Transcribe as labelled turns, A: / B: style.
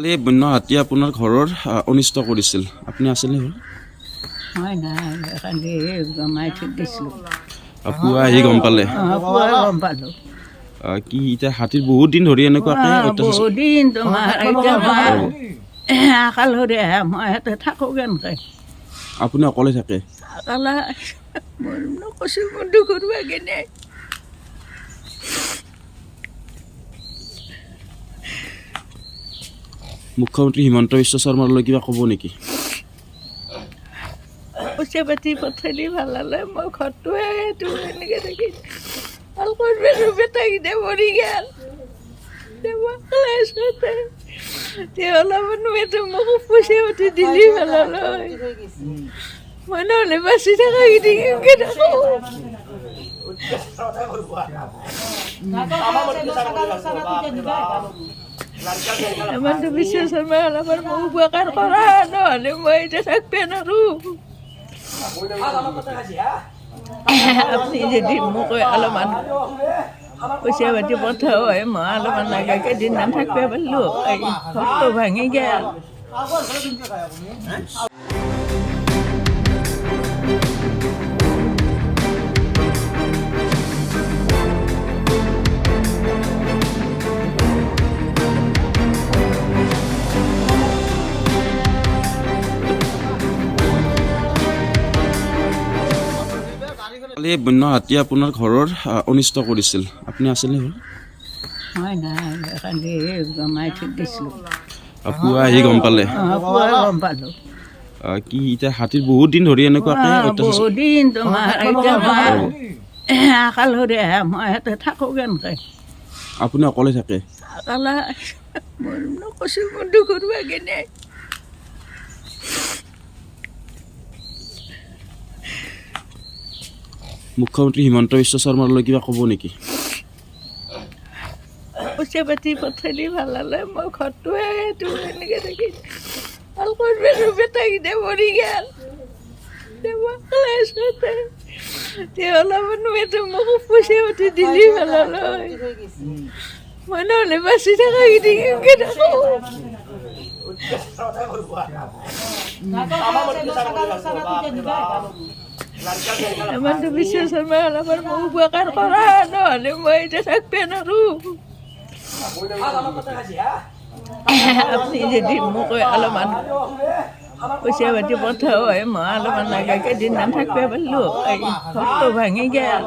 A: কালি বন্য হাতী আপোনাৰ ঘৰৰ অনিষ্ট কৰিছিল, আপুনি আছেনে?
B: মই নাই, কালি জমাই থৈ দিছিলোঁ।
A: পুৱা আহি গম পালে?
B: পুৱা গম পালোঁ।
A: কি এতিয়া হাতীৰ বহুত দিন ধৰি এনেকুৱাকে
B: বহুত দিন তোমাৰ এতিয়া মই আকালৰে মই ইয়াতে থাকোঁ কেনেকৈ?
A: আপুনি অকলে থাকে?
B: অকলে মোৰ কৈছোঁ মোৰ দুখৰ কেনে
A: মুখ্যমন্ত্ৰী হিমন্ত বিশ্ব শৰ্মালৈ কিবা ক'ব নেকি?
B: পইচা পাতি পঠালি ভাল হ'লে মই ঘৰটোৱে সেইটো এনেকৈ থাকি ভাল কৰিব বেটাকেইটা মৰি গ'ল। অলপমান মোক পইচা পাতি দিলি ভাল হ'লে মই নহ'লে বাচি থকা কেনেকৈ থাকোঁ। হিমন্ত বিশ্ব শৰ্মাই অলপমান মোক উপকাৰ কৰা নহ'লে মই এতিয়া থাকিব নোৱাৰোঁ। আপুনি যদি মোক অলপমান পইচা পাতি পঠাও হয় মই অলপমান লাগে কেইদিনমান থাকিব পাৰিলোঁ হয়, ঘৰটো ভাঙি গ'ল।
A: কালি বন্য হাতী আপোনাৰ ঘৰৰ অনিষ্ট কৰিছিল, আপুনি আছেনে?
B: মই নাই, কালি জমাই থৈ দিছিলোঁ।
A: পুৱা আহি গম পালে?
B: পুৱা গম পালোঁ।
A: কি এতিয়া হাতীৰ বহুত দিন ধৰি এনেকুৱাকে
B: বহুত দিন তোমাৰ এতিয়া মই আকালৰে মই ইয়াতে থাকোঁ কেনেকৈ?
A: আপুনি অকলে থাকে?
B: অকলে মোৰ কৈছোঁ মোৰ দুখৰ কেনে
A: মুখ্যমন্ত্ৰী হিমন্ত বিশ্ব শৰ্মালৈ কিবা ক'ব নেকি?
B: পইচা পাতি পঠালি ভাল হ'লে মই ঘৰটোৱে সেইটো এনেকৈ থাকি ভাল কৰিব বেটাকেইটা মৰি গ'ল। অলপমান মোক পইচা পাতি দিলি ভাল হ'লে মই নহ'লে বাচি থকা কেনেকৈ থাকোঁ। হিমন্ত বিশ্ব শৰ্মাই অলপমান মোক উপকাৰ কৰা নহ'লে মই এতিয়া থাকিব নোৱাৰোঁ। আপুনি যদি মোক অলপমান পইচা পাতি পঠাও হয় মই অলপমান লাগে কেইদিনমান থাকিব পাৰিলোঁ হয়, ঘৰটো ভাঙি গ'ল।